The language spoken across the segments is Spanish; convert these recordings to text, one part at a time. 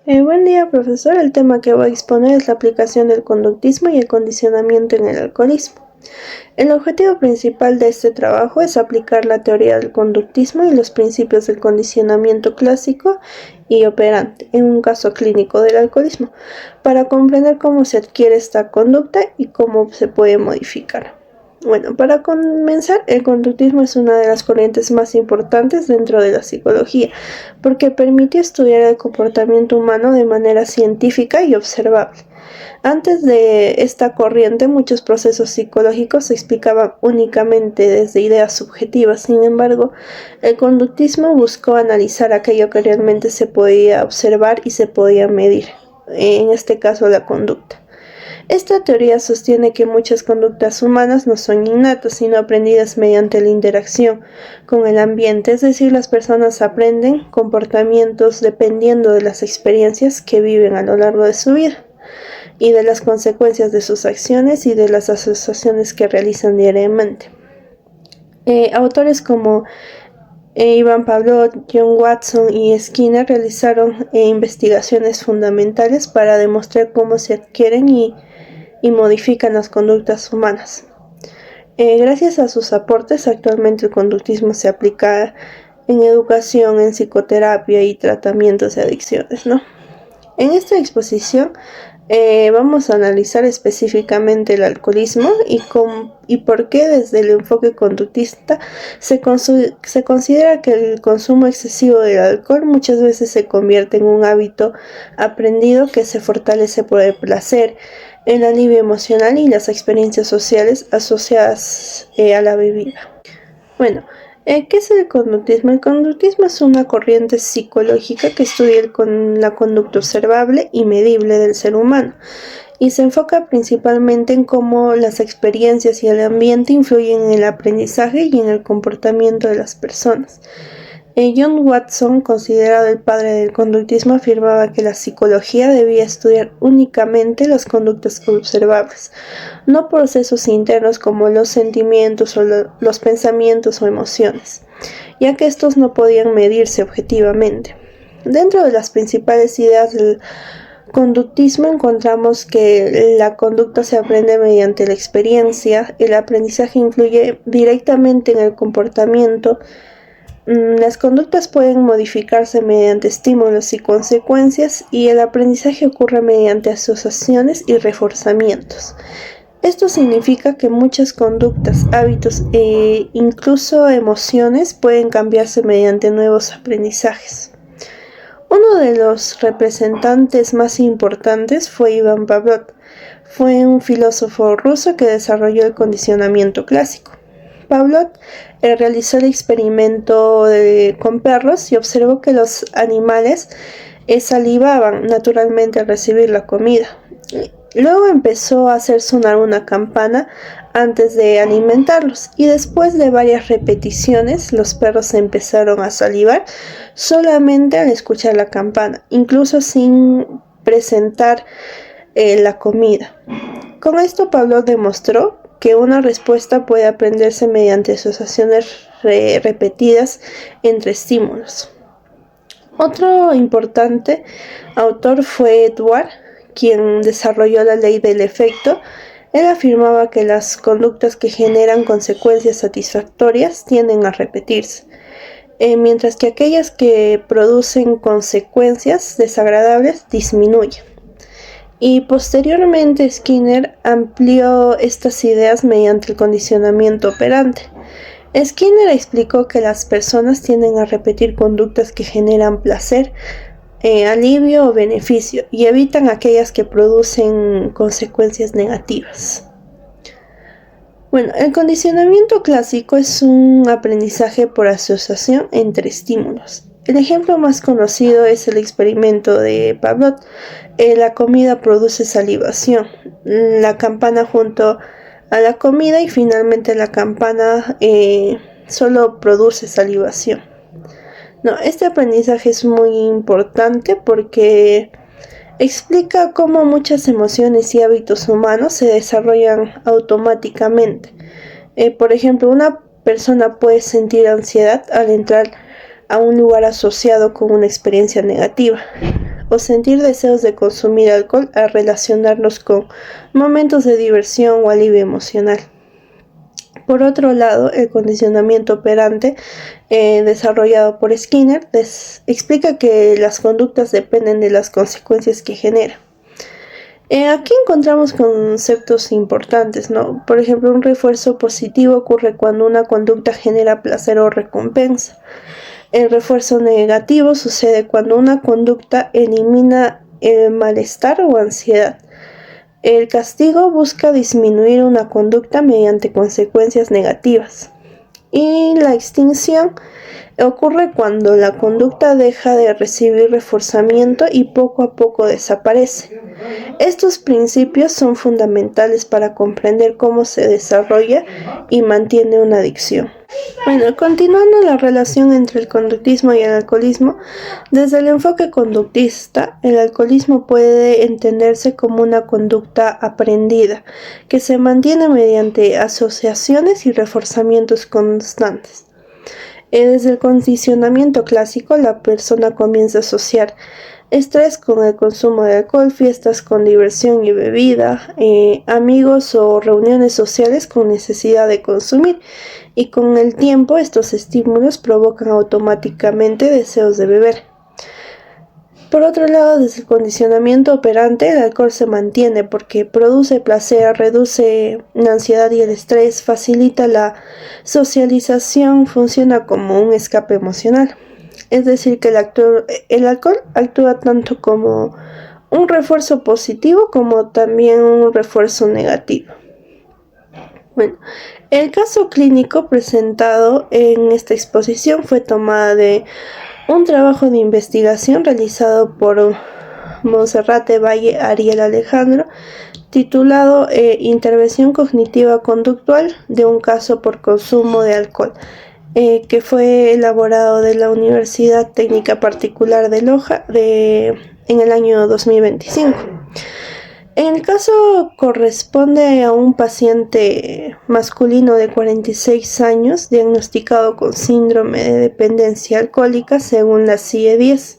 Buen día, profesor. El tema que voy a exponer es la aplicación del conductismo y el condicionamiento en el alcoholismo. El objetivo principal de este trabajo es aplicar la teoría del conductismo y los principios del condicionamiento clásico y operante en un caso clínico del alcoholismo, para comprender cómo se adquiere esta conducta y cómo se puede modificar. Bueno, para comenzar, el conductismo es una de las corrientes más importantes dentro de la psicología, porque permite estudiar el comportamiento humano de manera científica y observable. Antes de esta corriente, muchos procesos psicológicos se explicaban únicamente desde ideas subjetivas. Sin embargo, el conductismo buscó analizar aquello que realmente se podía observar y se podía medir, en este caso la conducta. Esta teoría sostiene que muchas conductas humanas no son innatas, sino aprendidas mediante la interacción con el ambiente, es decir, las personas aprenden comportamientos dependiendo de las experiencias que viven a lo largo de su vida y de las consecuencias de sus acciones y de las asociaciones que realizan diariamente. Autores como Ivan Pavlov, John Watson y Skinner realizaron investigaciones fundamentales para demostrar cómo se adquieren y modifican las conductas humanas. Gracias a sus aportes, actualmente el conductismo se aplica en educación, en psicoterapia y tratamientos de adicciones, ¿no? En esta exposición vamos a analizar específicamente el alcoholismo y por qué desde el enfoque conductista se considera que el consumo excesivo del alcohol muchas veces se convierte en un hábito aprendido que se fortalece por el placer, el alivio emocional y las experiencias sociales asociadas a la bebida. Bueno, ¿qué es el conductismo? El conductismo es una corriente psicológica que estudia la conducta observable y medible del ser humano y se enfoca principalmente en cómo las experiencias y el ambiente influyen en el aprendizaje y en el comportamiento de las personas. John Watson, considerado el padre del conductismo, afirmaba que la psicología debía estudiar únicamente las conductas observables, no procesos internos como los sentimientos o los pensamientos o emociones, ya que estos no podían medirse objetivamente. Dentro de las principales ideas del conductismo encontramos que la conducta se aprende mediante la experiencia, el aprendizaje influye directamente en el comportamiento. Las conductas pueden modificarse mediante estímulos y consecuencias y el aprendizaje ocurre mediante asociaciones y reforzamientos. Esto significa que muchas conductas, hábitos e incluso emociones pueden cambiarse mediante nuevos aprendizajes. Uno de los representantes más importantes fue Ivan Pavlov. Fue un filósofo ruso que desarrolló el condicionamiento clásico. Pavlov realizó el experimento con perros y observó que los animales salivaban naturalmente al recibir la comida. Luego empezó a hacer sonar una campana antes de alimentarlos y después de varias repeticiones los perros empezaron a salivar solamente al escuchar la campana, incluso sin presentar la comida. Con esto Pavlov demostró que una respuesta puede aprenderse mediante asociaciones repetidas entre estímulos. Otro importante autor fue Edward, quien desarrolló la ley del efecto. Él afirmaba que las conductas que generan consecuencias satisfactorias tienden a repetirse, mientras que aquellas que producen consecuencias desagradables disminuyen. Y posteriormente Skinner amplió estas ideas mediante el condicionamiento operante. Skinner explicó que las personas tienden a repetir conductas que generan placer, alivio o beneficio y evitan aquellas que producen consecuencias negativas. Bueno, el condicionamiento clásico es un aprendizaje por asociación entre estímulos. El ejemplo más conocido es el experimento de Pavlov. La comida produce salivación, la campana junto a la comida y finalmente la campana solo produce salivación. No, este aprendizaje es muy importante porque explica cómo muchas emociones y hábitos humanos se desarrollan automáticamente. Por ejemplo, una persona puede sentir ansiedad al entrar a un lugar asociado con una experiencia negativa. o sentir deseos de consumir alcohol al relacionarlos con momentos de diversión o alivio emocional. Por otro lado, el condicionamiento operante desarrollado por Skinner explica que las conductas dependen de las consecuencias que genera. Aquí encontramos conceptos importantes, ¿no? Por ejemplo, un refuerzo positivo ocurre cuando una conducta genera placer o recompensa. El refuerzo negativo sucede cuando una conducta elimina el malestar o ansiedad. El castigo busca disminuir una conducta mediante consecuencias negativas. Y la extinción ocurre cuando la conducta deja de recibir reforzamiento y poco a poco desaparece. Estos principios son fundamentales para comprender cómo se desarrolla y mantiene una adicción. Bueno, continuando la relación entre el conductismo y el alcoholismo, desde el enfoque conductista, el alcoholismo puede entenderse como una conducta aprendida, que se mantiene mediante asociaciones y reforzamientos constantes. Desde el condicionamiento clásico, la persona comienza a asociar estrés con el consumo de alcohol, fiestas con diversión y bebida, amigos o reuniones sociales con necesidad de consumir, y con el tiempo estos estímulos provocan automáticamente deseos de beber. Por otro lado, desde el condicionamiento operante, el alcohol se mantiene porque produce placer, reduce la ansiedad y el estrés, facilita la socialización, funciona como un escape emocional. Es decir, que el alcohol actúa tanto como un refuerzo positivo como también un refuerzo negativo. Bueno, el caso clínico presentado en esta exposición fue tomada de un trabajo de investigación realizado por Monserrate Valle Ariel Alejandro, titulado Intervención Cognitiva Conductual de un caso por consumo de alcohol, que fue elaborado de la Universidad Técnica Particular de Loja en el año 2025. El caso corresponde a un paciente masculino de 46 años diagnosticado con síndrome de dependencia alcohólica según la CIE-10.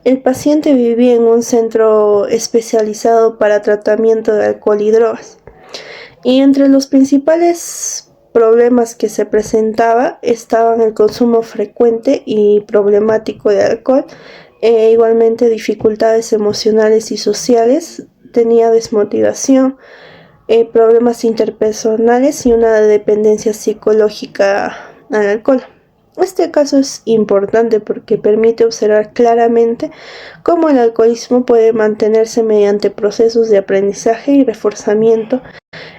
El paciente vivía en un centro especializado para tratamiento de alcohol y drogas. Y entre los principales problemas que se presentaba estaban el consumo frecuente y problemático de alcohol, igualmente dificultades emocionales y sociales, tenía desmotivación, problemas interpersonales y una dependencia psicológica al alcohol. Este caso es importante porque permite observar claramente cómo el alcoholismo puede mantenerse mediante procesos de aprendizaje y reforzamiento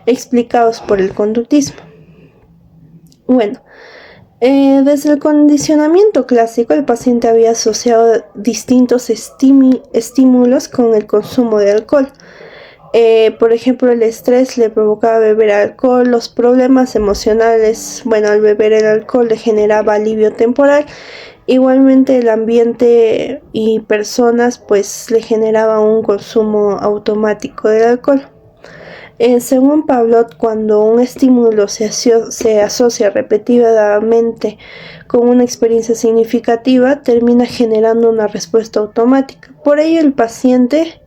explicados por el conductismo. Bueno, desde el condicionamiento clásico, el paciente había asociado distintos estímulos con el consumo de alcohol. Por ejemplo, el estrés le provocaba beber alcohol, los problemas emocionales, al beber el alcohol le generaba alivio temporal. Igualmente el ambiente y personas pues le generaba un consumo automático del alcohol. Según Pavlov, cuando un estímulo se asocia repetidamente con una experiencia significativa, termina generando una respuesta automática. Por ello, el paciente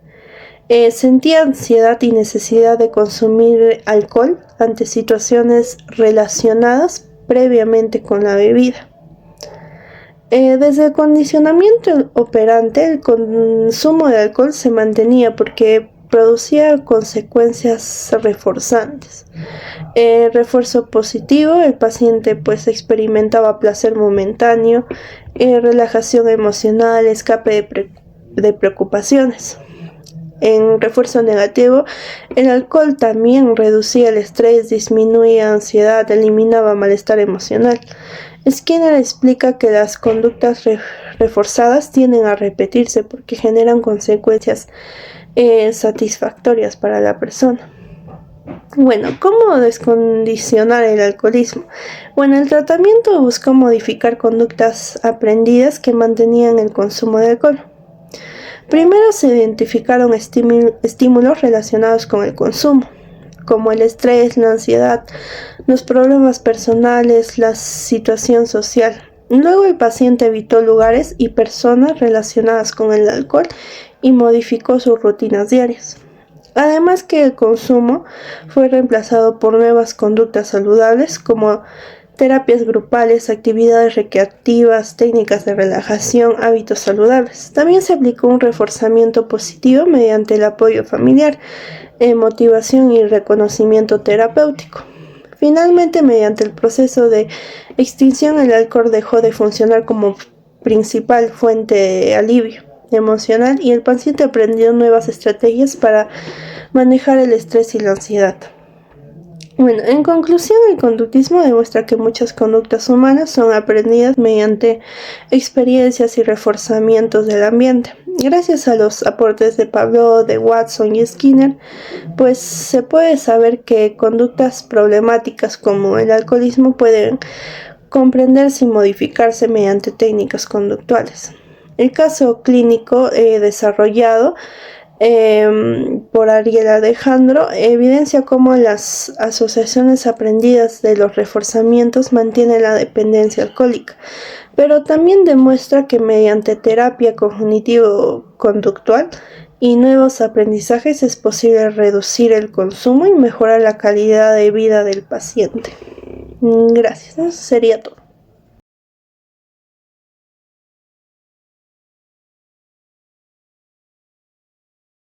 sentía ansiedad y necesidad de consumir alcohol ante situaciones relacionadas previamente con la bebida. Desde el condicionamiento operante, el consumo de alcohol se mantenía porque producía consecuencias reforzantes. Refuerzo positivo, el paciente pues experimentaba placer momentáneo, relajación emocional, escape de preocupaciones. En refuerzo negativo, el alcohol también reducía el estrés, disminuía ansiedad, eliminaba malestar emocional. Skinner explica que las conductas reforzadas tienden a repetirse porque generan consecuencias satisfactorias para la persona. ¿Cómo descondicionar el alcoholismo? El tratamiento buscó modificar conductas aprendidas que mantenían el consumo de alcohol. Primero se identificaron estímulos relacionados con el consumo, como el estrés, la ansiedad, los problemas personales, la situación social. Luego el paciente evitó lugares y personas relacionadas con el alcohol y modificó sus rutinas diarias. Además que el consumo fue reemplazado por nuevas conductas saludables como terapias grupales, actividades recreativas, técnicas de relajación, hábitos saludables. También se aplicó un reforzamiento positivo mediante el apoyo familiar, motivación y reconocimiento terapéutico. Finalmente, mediante el proceso de extinción, el alcohol dejó de funcionar como principal fuente de alivio emocional y el paciente aprendió nuevas estrategias para manejar el estrés y la ansiedad. Bueno, en conclusión, el conductismo demuestra que muchas conductas humanas son aprendidas mediante experiencias y reforzamientos del ambiente. Gracias a los aportes de Pavlov, de Watson y Skinner, pues se puede saber que conductas problemáticas como el alcoholismo pueden comprenderse y modificarse mediante técnicas conductuales. El caso clínico desarrollado por Ariel Alejandro evidencia cómo las asociaciones aprendidas de los reforzamientos mantienen la dependencia alcohólica, pero también demuestra que mediante terapia cognitivo-conductual y nuevos aprendizajes es posible reducir el consumo y mejorar la calidad de vida del paciente. Gracias, eso sería todo.